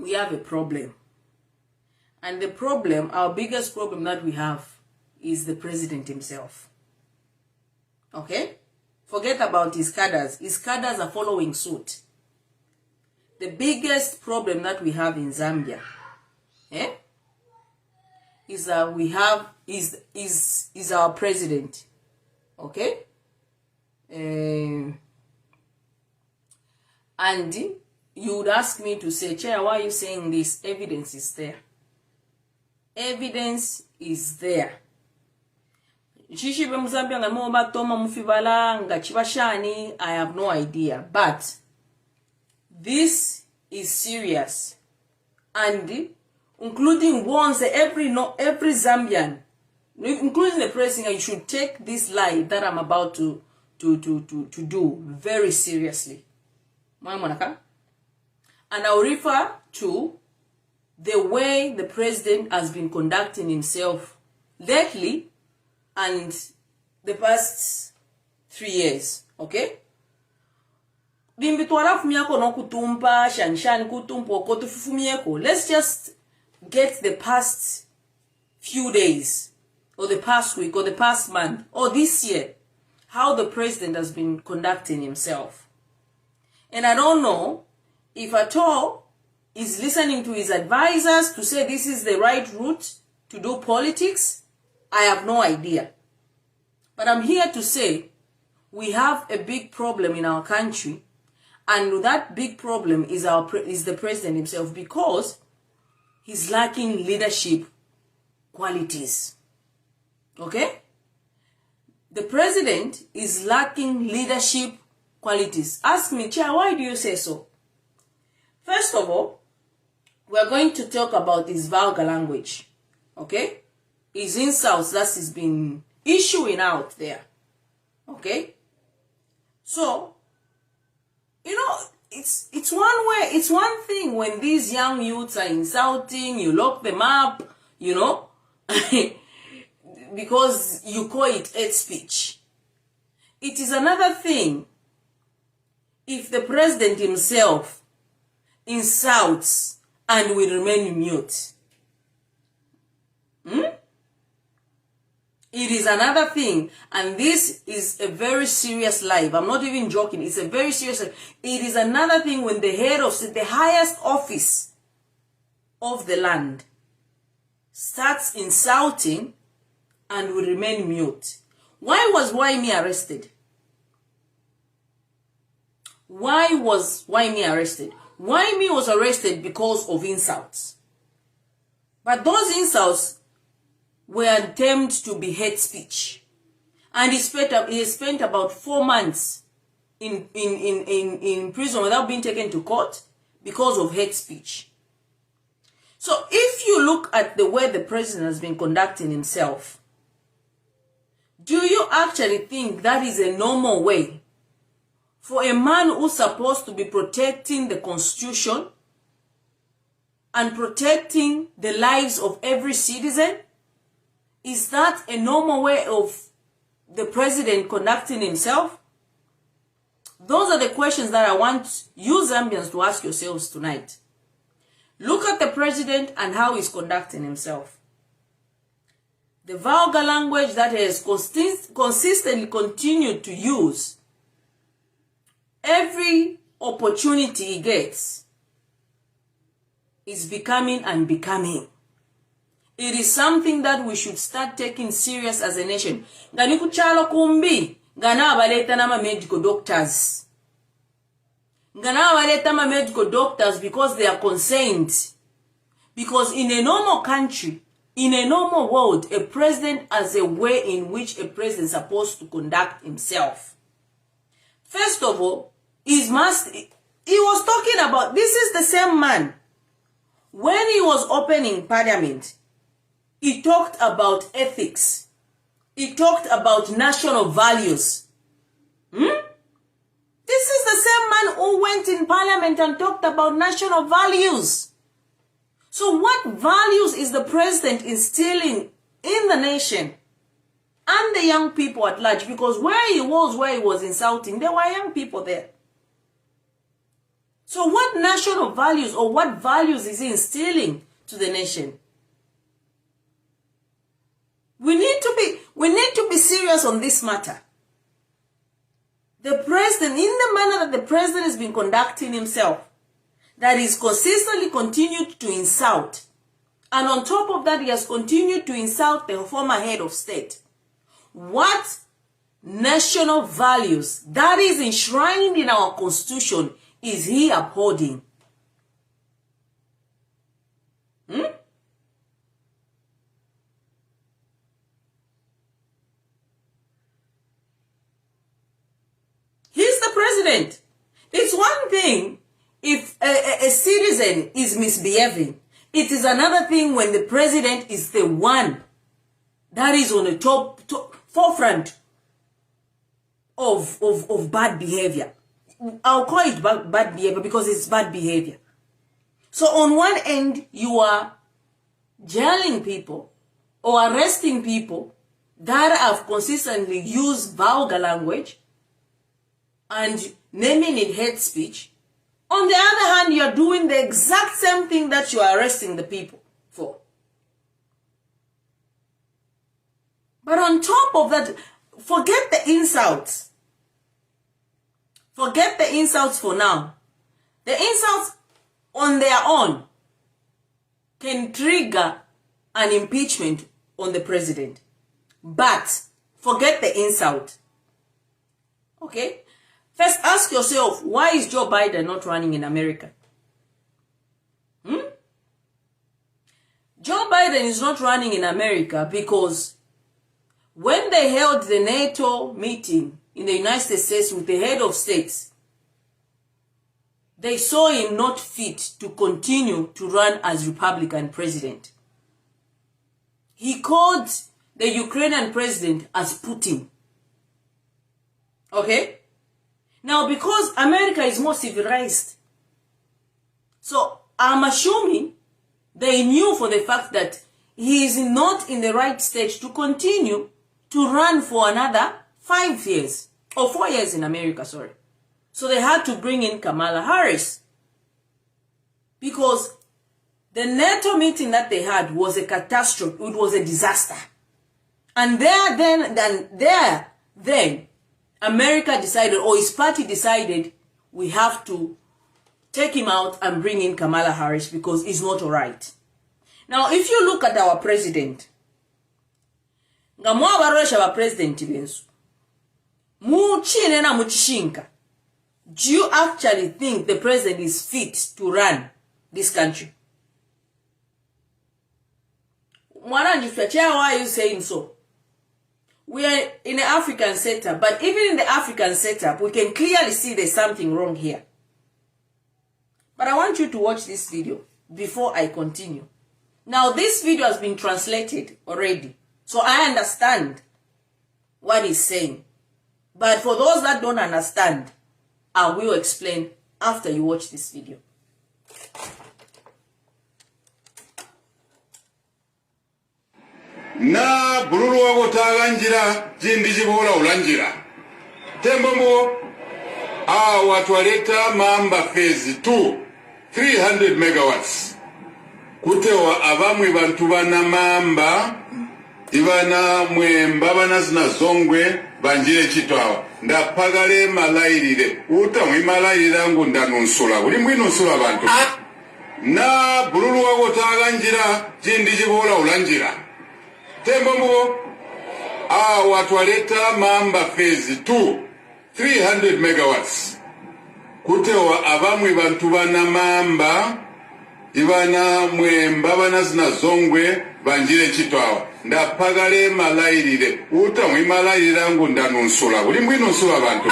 we have a problem. And the problem, our biggest problem that we have is the president himself. Okay? Forget about his cadres. His cadres are following suit. The biggest problem that we have in Zambia, is that we have is our president. Okay? And you would ask me to say, Chair, why are you saying this? Evidence is there. Evidence is there. I have no idea. But this is serious. And including ones every Zambian, including the president, you should take this lie that I'm about to do very seriously. And I'll refer to the way the president has been conducting himself lately and the past 3 years. Okay? Let's just get the past few days, or the past week, or the past month, or this year, how the president has been conducting himself. And I don't know if at all he's listening to his advisors to say this is the right route to do politics. I have no idea. But I'm here to say we have a big problem in our country, and that big problem is the president himself, because he's lacking leadership qualities. Okay? The president is lacking leadership qualities. Ask me, Chair, why do you say so? First of all, we're going to talk about his vulgar language. Okay? His insults that he's been issuing out there. Okay? So, you know, it's one way, it's one thing when these young youths are insulting, you lock them up, you know, because you call it hate speech. It is another thing if the president himself insults and will remain mute. It is another thing, and this is a very serious lie. I'm not even joking. It's a very serious lie. It is another thing when the head of the highest office of the land starts insulting and will remain mute. Why was Waimi arrested? Why was Waimi arrested? Waimi was arrested because of insults. But those insults were termed to be hate speech. And he spent about 4 months in prison without being taken to court because of hate speech. So if you look at the way the president has been conducting himself, do you actually think that is a normal way for a man who's supposed to be protecting the Constitution and protecting the lives of every citizen? Is that a normal way of the president conducting himself? Those are the questions that I want you Zambians to ask yourselves tonight. Look at the president and how he's conducting himself. The vulgar language that he has consistently continued to use every opportunity he gets is becoming unbecoming. It is something that we should start taking serious as a nation. Gani kuchalo kumbi, gana abaleta nama medical doctors. Gana abaleta nama medical doctors because they are concerned. Because in a normal country, in a normal world, a president has a way in which a president is supposed to conduct himself. First of all, he was talking about, this is the same man. When he was opening parliament, he talked about ethics. He talked about national values. This is the same man who went in parliament and talked about national values. So what values is the president instilling in the nation and the young people at large? Because where he was insulting, there were young people there. So what national values or what values is he instilling to the nation? We need to be serious on this matter. The president, in the manner that the president has been conducting himself, that he's consistently continued to insult. And on top of that, he has continued to insult the former head of state. What national values that is enshrined in our constitution is he upholding? He's the president. It's one thing if a citizen is misbehaving. It is another thing when the president is the one that is on the forefront of bad behavior. I'll call it bad behavior because it's bad behavior. So on one end, you are jailing people or arresting people that have consistently used vulgar language and naming it hate speech. On the other hand, you are doing the exact same thing that you are arresting the people for. But on top of that, forget the insults. Forget the insults for now. The insults on their own can trigger an impeachment on the president. But forget the insult. Okay? First, ask yourself, why is Joe Biden not running in America? Joe Biden is not running in America because when they held the NATO meeting in the United States with the head of states, they saw him not fit to continue to run as Republican president. He called the Ukrainian president as Putin. Okay? Now, because America is more civilized, so I'm assuming they knew for the fact that he is not in the right stage to continue to run for another 5 years, or 4 years in America, sorry. So they had to bring in Kamala Harris. Because the NATO meeting that they had was a catastrophe, it was a disaster. And then, America decided, or his party decided, we have to take him out and bring in Kamala Harris because it's not all right. Now, if you look at our president, do you actually think the president is fit to run this country? Why are you saying so? We are in the African setup, but even in the African setup, we can clearly see there's something wrong here. But I want you to watch this video before I continue. Now, this video has been translated already, so I understand what he's saying. But for those that don't understand, I will explain after you watch this video. Na bululu wako taganjira jindi jibola ulanjira tembombo watu waleta mamba phase 2 300 megawatts kutewa abamwe bantu bana mamba ibana mwemba bana zina zongwe banjire chitwawa ndapagale malairire utamwe malairira ngo ndanunsula buli mwinunsula bantu na bululu wako taganjira jindi jibola ulanjira Tembombo watu waleta mamba phase 2 300 megawatts kutewa abamwe bantu bana mamba ibana mwemba bana zina zongwe banjire chitwawa ndapagale malairire utamwe malairira ngo ndanunsula buli mwinunsula bantu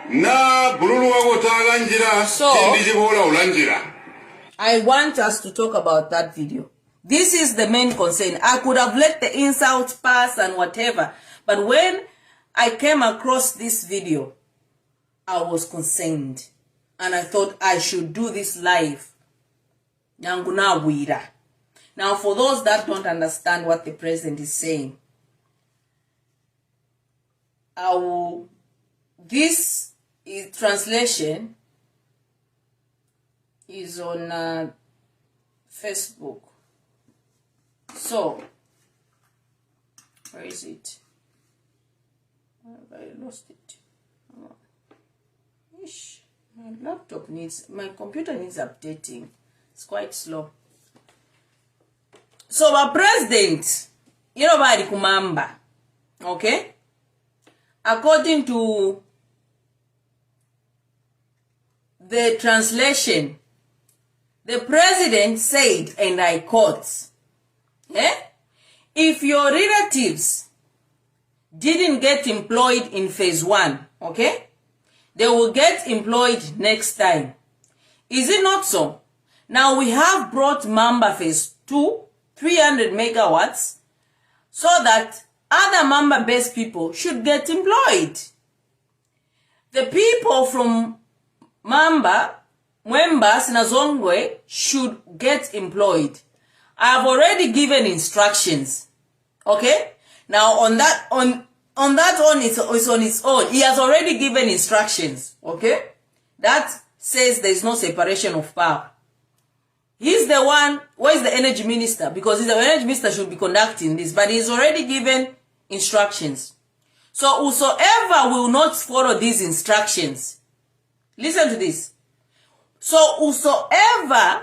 na bululu wako taganjira jindi jibola ulanjira. I want us to talk about that video. This is the main concern. I could have let the insults pass and whatever. But when I came across this video, I was concerned. And I thought I should do this live. Now, for those that don't understand what the president is saying, this is translation is on Facebook. So, where is it? I lost it. Ish, my computer needs updating. It's quite slow. So our president, bari kumamba, okay? According to the translation, the president said, and I quote, if your relatives didn't get employed in phase 1, okay, they will get employed next time. Is it not so? Now we have brought Mamba phase 2, 300 megawatts, so that other Mamba-based people should get employed. The people from Mamba, Mwembas, Nazongwe should get employed. I have already given instructions. Okay? Now on that one, it's on its own. He has already given instructions. Okay? That says there is no separation of power. He's the one, where is the energy minister? Because the energy minister should be conducting this, but he's already given instructions. So whosoever will not follow these instructions, listen to this. So whosoever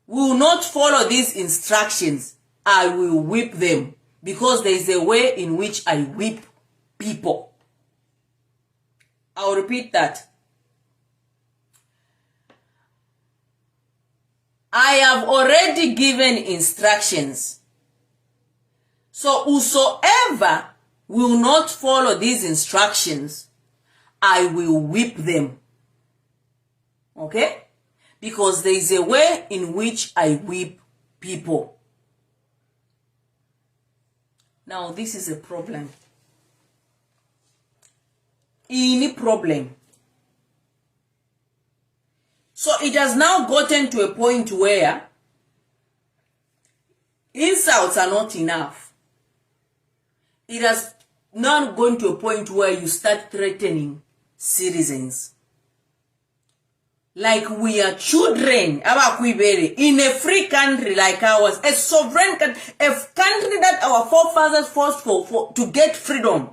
will not follow these instructions, I will whip them, because there is a way in which I whip people. I'll repeat that. I have already given instructions. So whosoever will not follow these instructions, I will whip them. Okay? Because there is a way in which I whip people. Now this is a problem. Any problem. So it has now gotten to a point where insults are not enough. It has now gone to a point where you start threatening citizens. Like we are children, in a free country like ours, a sovereign country, a country that our forefathers fought for to get freedom.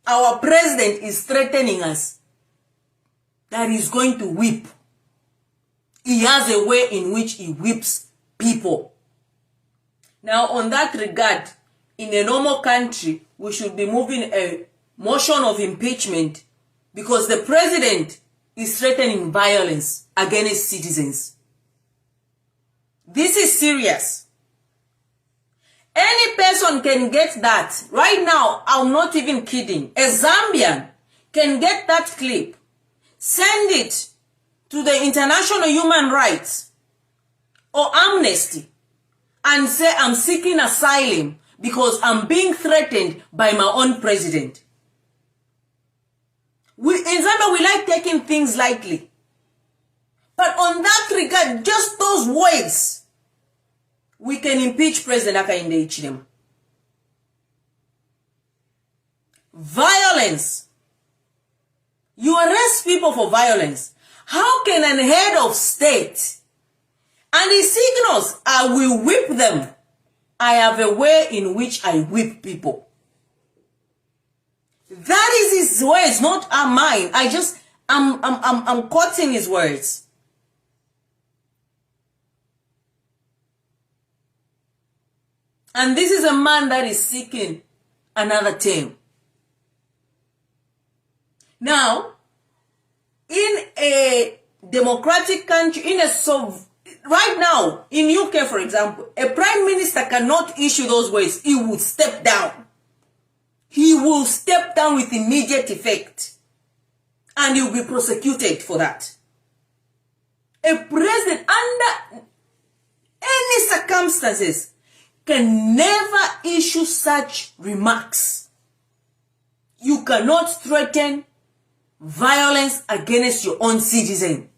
Our president is threatening us that he's going to whip. He has a way in which he whips people. Now, on that regard, in a normal country, we should be moving a motion of impeachment because the president is threatening violence against citizens. This is serious. Any person can get that. Right now, I'm not even kidding. A Zambian can get that clip, send it to the International Human Rights or Amnesty and say, I'm seeking asylum because I'm being threatened by my own president. In Zambia, we like taking things lightly. But on that regard, just those words, we can impeach President Hakainde Hichilema. Violence. You arrest people for violence. How can an head of state, and he signals, I will whip them. I have a way in which I whip people. That is his words, not mine. I'm quoting his words. And this is a man that is seeking another term. Now, in a democratic country, right now, in UK, for example, a prime minister cannot issue those words. He would step down. He will step down with immediate effect. And he will be prosecuted for that. A president, under any circumstances, can never issue such remarks. You cannot threaten violence against your own citizen.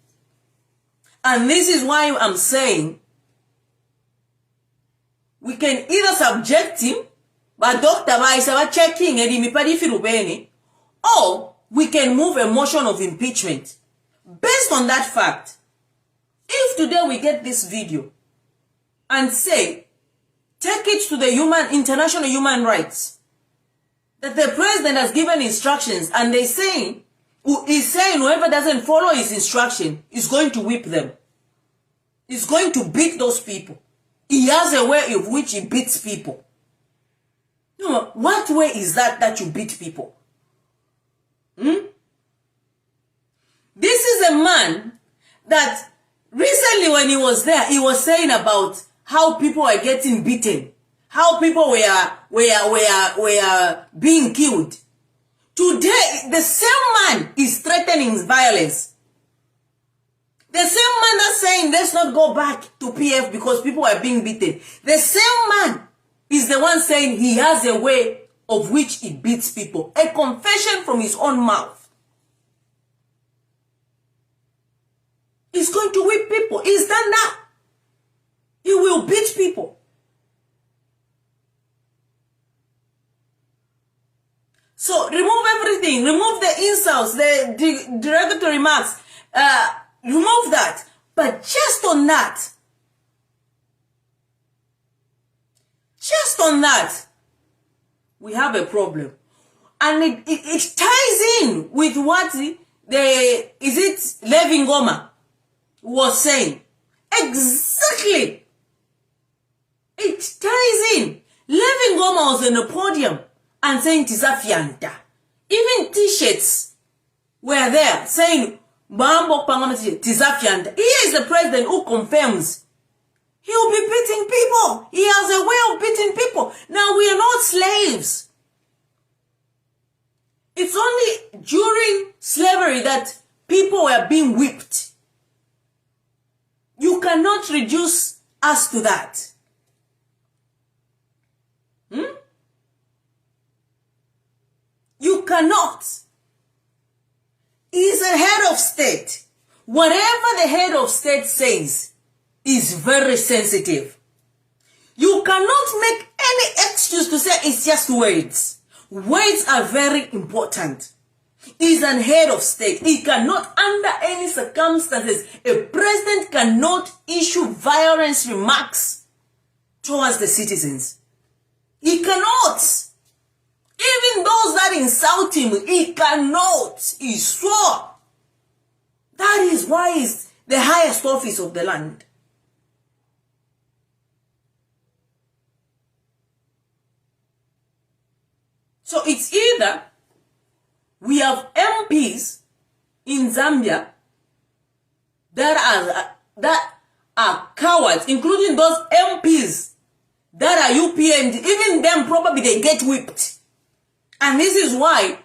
And this is why I'm saying we can either subject him, but Dr. Baisa checking or we can move a motion of impeachment based on that fact If today we get this video and say, take it to the international human rights, that the president has given instructions and he's saying whoever doesn't follow his instruction is going to whip them. He's going to beat those people. He has a way of which he beats people. No, what way is that you beat people? This is a man that recently when he was there, he was saying about how people are getting beaten, how people were being killed. Today, the same man is threatening violence. The same man that's saying let's not go back to PF because people are being beaten. The same man is the one saying he has a way of which he beats people. A confession from his own mouth. He's going to whip people. He's done that. He will beat people. So remove everything. Remove the insults, the derogatory remarks. Remove that. But just on that, we have a problem. And it ties in with what Levi Ngoma was saying. Exactly. It ties in. Levi Ngoma was on the podium and saying Tizafianta. Even t-shirts were there saying Bambo Pangamati Tizafianta. He is the president who confirms he will be beating people. He has a way of beating people. Now we are not slaves. It's only during slavery that people were being whipped. You cannot reduce us to that. You cannot. He is a head of state. Whatever the head of state says is very sensitive. You cannot make any excuse to say it's just words. Words are very important. He is an head of state. He cannot, under any circumstances, a president cannot issue violence remarks towards the citizens. He cannot. Even those that insult him, he cannot. He swore. That is why he's the highest office of the land. So it's either we have MPs in Zambia that are cowards, including those MPs that are UPN, even them probably they get whipped. And this is why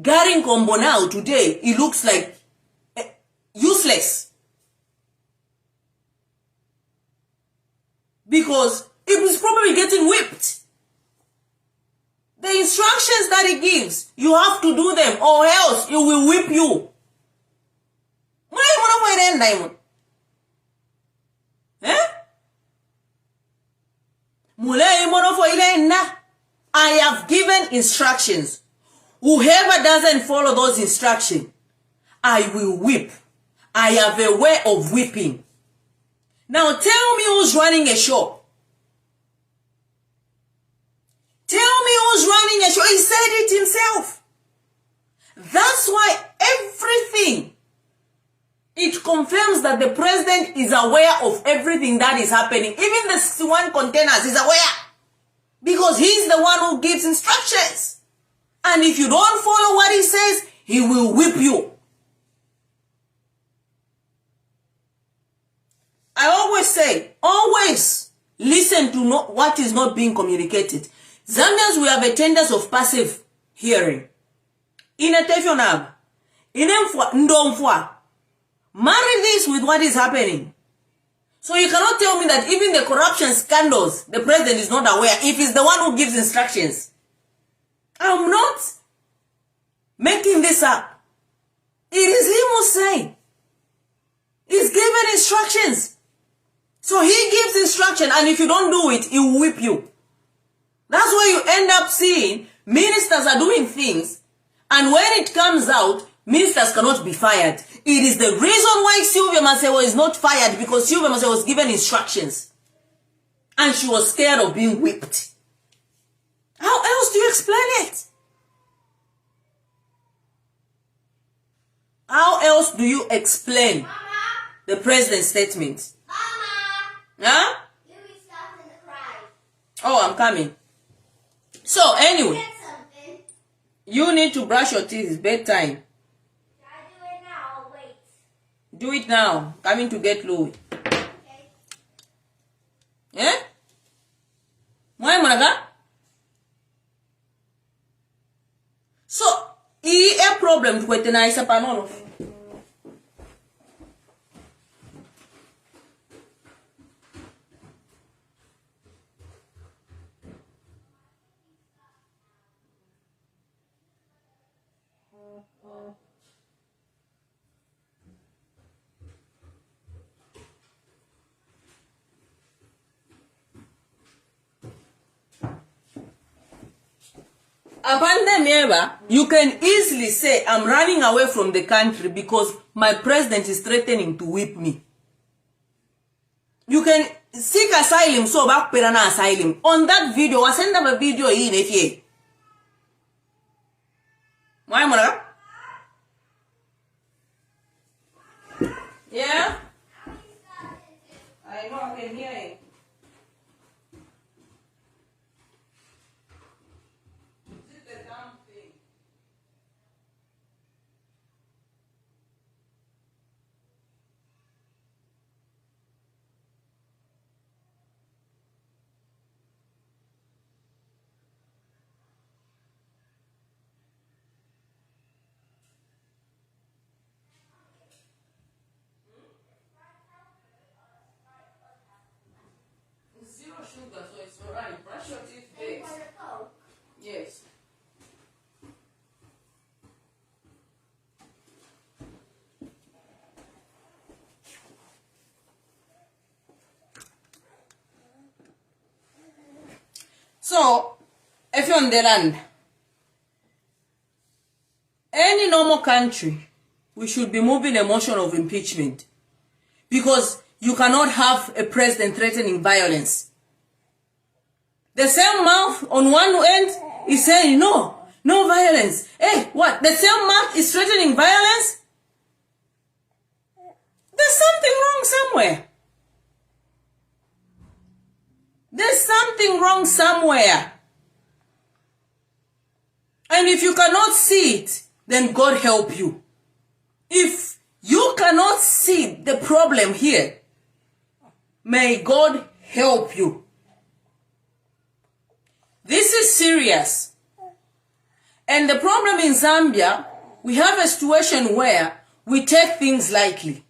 Gary Nkombo now today, he looks like useless. Because he was probably getting whipped. The instructions that he gives, you have to do them or else he will whip you. I have given instructions. Whoever doesn't follow those instructions, I will whip. I have a way of whipping. Now tell me who's running a show. Tell me who's running a show. He said it himself. That's why everything, it confirms that the president is aware of everything that is happening. Even the C1 containers is aware. Because he's the one who gives instructions. And if you don't follow what he says, he will whip you. I always say, always listen to what is not being communicated. Zambians, we have a tendency of passive hearing. Inatefionab. Inemfwa, ndomfwa. Marry this with what is happening. So you cannot tell me that even the corruption scandals, the president is not aware if he's the one who gives instructions. I'm not making this up. It is him who's saying. He's given instructions. So he gives instruction, and if you don't do it, he will whip you. That's why you end up seeing ministers are doing things, and when it comes out, ministers cannot be fired. It is the reason why Sylvia Masewo is not fired, because Sylvia Masewo was given instructions and she was scared of being whipped. How else do you explain it? How else do you explain Mama, the president's statement? Mama, Huh? Louis stopped in the cry. Oh, I'm coming. So anyway, Get something. you need to brush your teeth. It's bedtime. Should I do it now or wait? Do it now. Coming to get Louis. Okay. Eh? Why, Managa? So, a problem with the nice panolo. You can easily say, I'm running away from the country because my president is threatening to whip me. You can seek asylum, so back perana asylum. On that video, I send them a video in if ye. Why, Mara? Yeah? I know, I can hear it. Zero sugar, so it's alright. Brush your teeth, You babes. want a Coke? Yes. So, if you're on the land, any normal country, we should be moving a motion of impeachment, because you cannot have a president threatening violence. The same mouth on one end is saying no violence. Hey, what? The same mouth is threatening violence? There's something wrong somewhere. There's something wrong somewhere. And if you cannot see it, then God help you. If you cannot see the problem here, may God help you. This is serious. And the problem in Zambia, we have a situation where we take things lightly.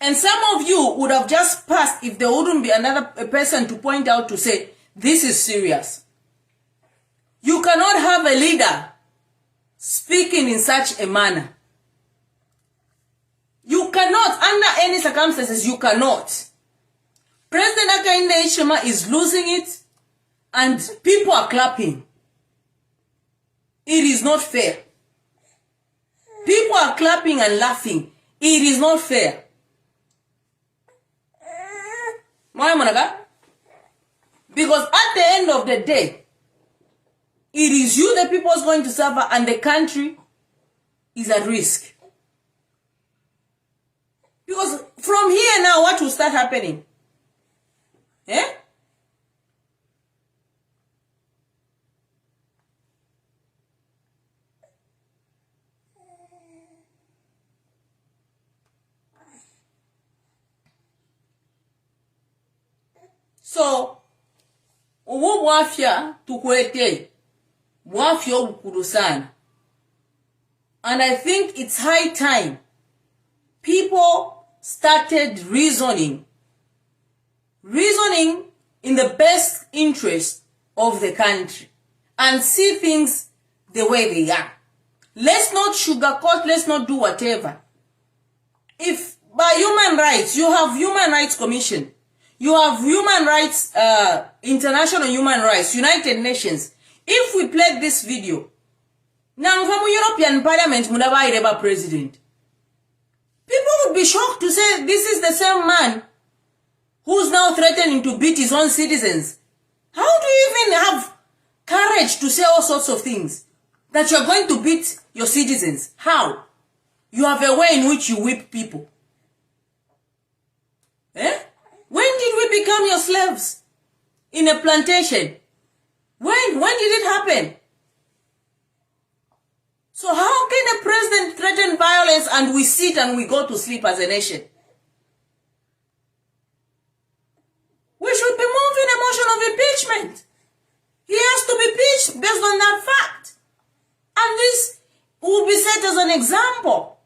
And some of you would have just passed if there wouldn't be another person to point out to say, this is serious. You cannot have a leader speaking in such a manner. You cannot, under any circumstances, you cannot. President Hakainde Hichilema is losing it, and people are clapping. It is not fair. People are clapping and laughing. It is not fair. Because at the end of the day, it is you the people is going to suffer, and the country is at risk. Because from here now, what will start happening? Eh? So, ubu mwafya tukwete, mwafya obukulu sana. And I think it's high time people started reasoning in the best interest of the country and see things the way they are. Let's not sugarcoat, let's not do whatever. If by human rights, you have Human Rights Commission, you have Human Rights, International Human Rights, United Nations. If we played this video, Now from European Parliament, Mudabai president. People would be shocked to say this is the same man who's now threatening to beat his own citizens. How do you even have courage to say all sorts of things? That you're going to beat your citizens? How? You have a way in which you whip people. Eh? When did we become your slaves? In a plantation? When did it happen? So how can a president threaten violence and we sit and we go to sleep as a nation? We should be moving a motion of impeachment. He has to be impeached based on that fact. And this will be set as an example.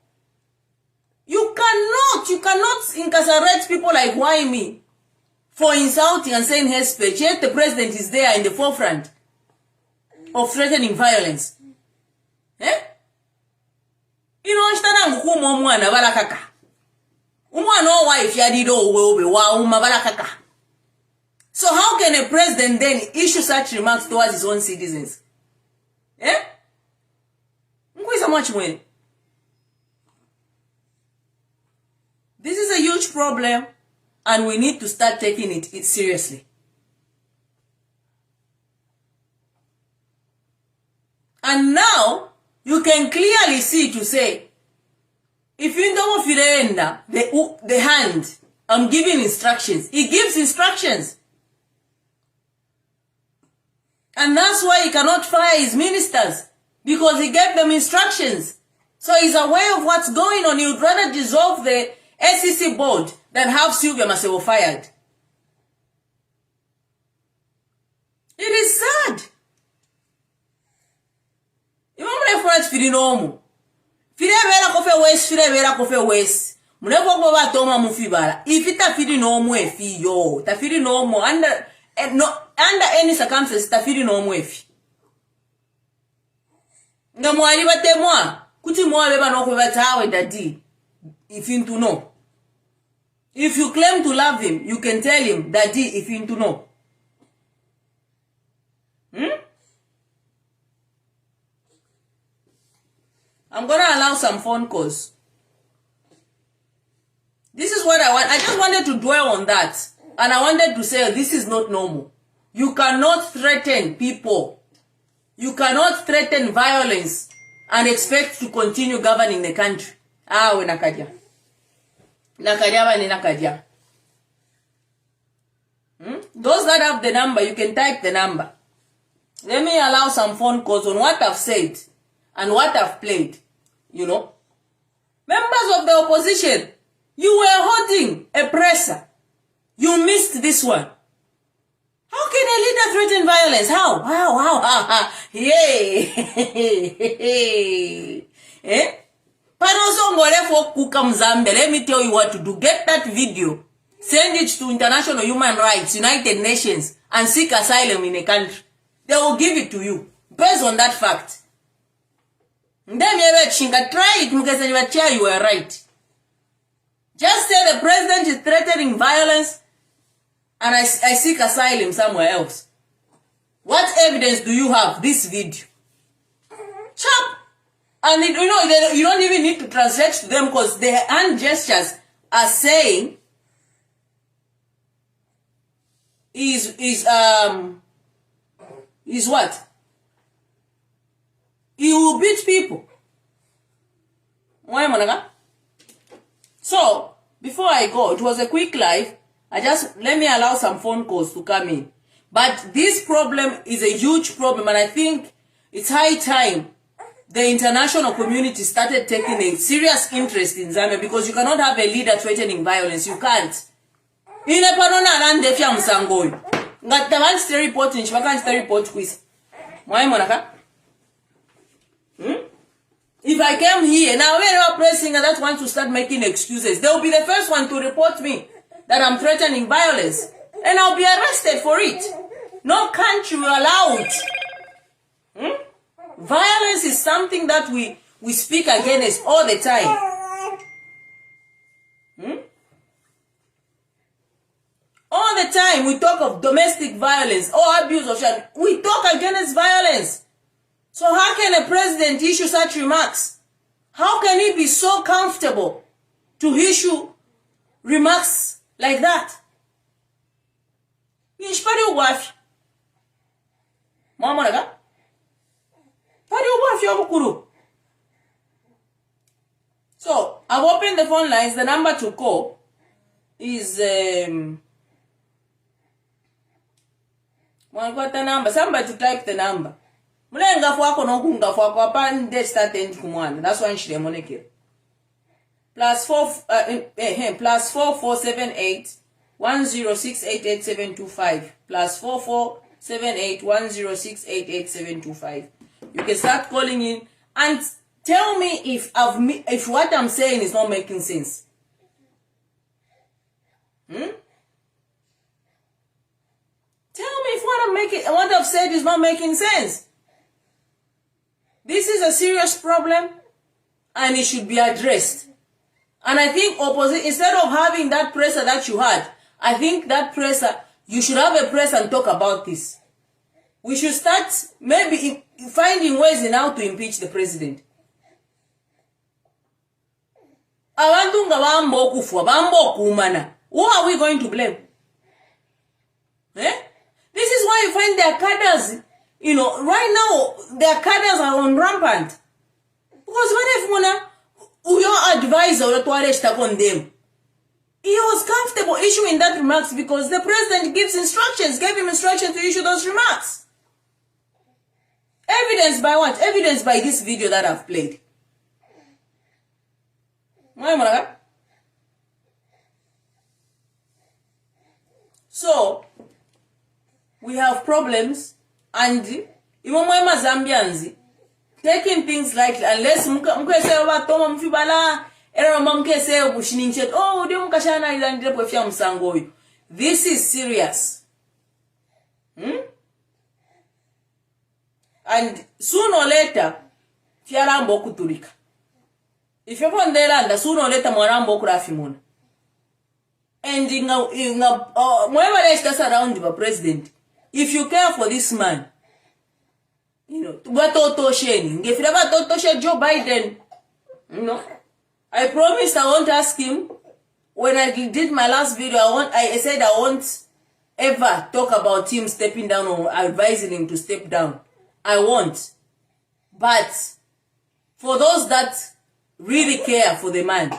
You cannot incarcerate people like Waimi for insulting and saying hate speech, yet the president is there in the forefront of threatening violence. Eh? Inonstana ngukumo omwana balakaka. Umwana owife yadido owe wa uma balakaka. So how can a president then issue such remarks towards his own citizens? Eh? Nkwisa much mwene. This is a huge problem and we need to start taking it seriously. And now you can clearly see to say, if you don't feel the hand, I'm giving instructions. He gives instructions. And that's why he cannot fire his ministers, because he gave them instructions. So he's aware of what's going on. He would rather dissolve the SEC board than have Sylvia Masebo fired. It is sad. Imamule France fili nomu. Fili vera kofe west, fili vera kofe west. Muneko kwa batoma mufibala. Ifita fili nomu efi yo. Ta fili nomu under any circumstances ta fili nomu efi. Nga mwari batemwa. Kuti mwa beba nokwe batawe dadi. If you to know. If you claim to love him, you can tell him daddy if you to know. I'm gonna allow some phone calls. This is what I want. I just wanted to dwell on that. And I wanted to say this is not normal. You cannot threaten people. You cannot threaten violence and expect to continue governing the country. We nakaja. Nakaja ni nakaja. Those that have the number, you can type the number. Let me allow some phone calls on what I've said and what I've played. You know, members of the opposition, you were holding a presser. You missed this one. How can a leader threaten violence? How? Yay! Eh? Zambia. Let me tell you what to do. Get that video. Send it to International Human Rights, United Nations, and seek asylum in a country. They will give it to you based on that fact. Then try it because you were right. Just say the president is threatening violence and I seek asylum somewhere else. What evidence do you have? This video. Chop. And you don't even need to translate to them because their hand gestures are saying is what? He will beat people. Why, Monaga? So, before I go, it was a quick live. Let me allow some phone calls to come in. But this problem is a huge problem, and I think it's high time the international community started taking a serious interest in Zambia, because you cannot have a leader threatening violence. You can't. Why, Monaga? If I came here, now when you're pressing that wants to start making excuses, they'll be the first one to report me that I'm threatening violence. And I'll be arrested for it. No country will allow it. Violence is something that we speak against all the time. All the time we talk of domestic violence or abuse of child. We talk against violence. So how can a president issue such remarks? How can he be so comfortable to issue remarks like that? Pari ugwafi. Mama naga? Pari ugwafi obukuru. So, I've opened the phone lines. The number to call is what the number? Somebody to type the number. Mulenga fwako nokunga fwako apan de start end kumwana. That's why nshile moneke. Plus 4478 10688725 plus 4478 You can start calling in and tell me if what I'm saying is not making sense. Tell me if what I've said is not making sense. This is a serious problem and it should be addressed. And I think instead of having that presser that you had, I think that presser, you should have a press and talk about this. We should start maybe finding ways in how to impeach the president. Who are we going to blame? This is why you find their cadres, right now, their cadres are on rampant. Because when your advisor to arrest on them, he was comfortable issuing that remarks because the president gave him instructions to issue those remarks. Evidence by what? Evidence by this video that I've played. So, we have problems, and even my Zambians taking things lightly, unless this is serious. And sooner or later, Fiarambo kuturika. If you're on there, and sooner or later, Morambo Kurafimon. And whoever else that's around the president, if you care for this man, what if you ever Joe Biden, I promised I won't ask him. When I did my last video, I said I won't ever talk about him stepping down or advising him to step down. I won't. But for those that really care for the man,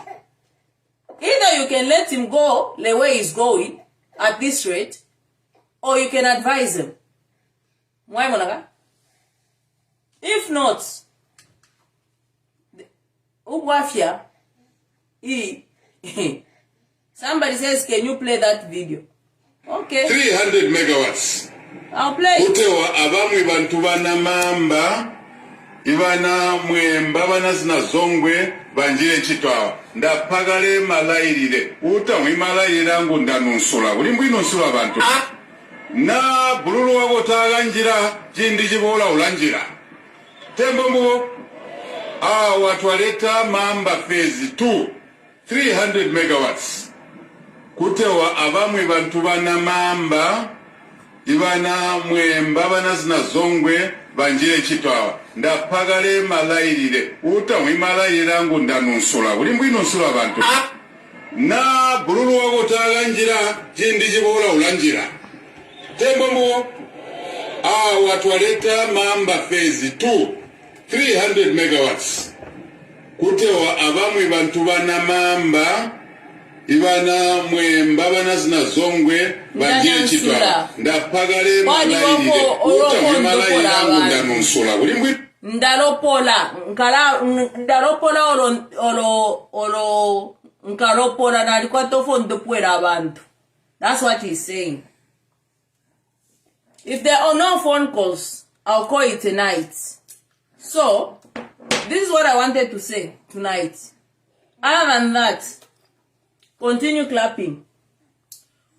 either you can let him go the way he's going at this rate, or you can advise him. Why, Monaga? If not, Ugwafia, somebody says, can you play that video? Okay. 300 megawatts. I'll play it. Utewa abamwe bantu bana mamba, ibana mwemba bana zina zongwe, banjire chitwa. Ndapagale malairire. Uta mwimalairira ngu ndanunsula. Ulimbu inunsula bantu. Na bululu wako taganjira, jindi jibola ulanjira. Tembo mbuo, watu waleta mamba phase 2, 300 megawatts. Kutewa abamwe bantu bana mamba, ibana mwemba bana zina zongwe, banjire chitwa. Ndapagale malairire. Uta mwimalairira ngu ndanunsula. Ulimbu inunsula bantu. Na bululu wako taganjira, jindi jibola ulanjira. Tembo mbuo, watu waleta mamba phase 2, 300 megawatts. Kutewa abamwe bantu bana mamba, ibana mwemba bana zina zongwe, banjire chitwa. Ndapagale malairire. Uta mwimalairira ngu ndanunsula. Ulimbu ndaropola olo nkaropola nalikuwa tofondo puera abantu. That's what he's saying. If there are no phone calls, I'll call it tonight. So, this is what I wanted to say tonight. Other than that, continue clapping.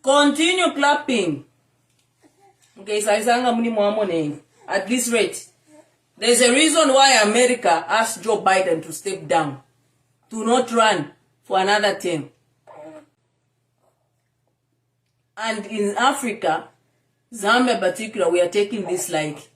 Continue clapping. Okay, so at this rate, there's a reason why America asked Joe Biden to step down, to not run for another term. And in Africa, Zambia in particular, we are taking this like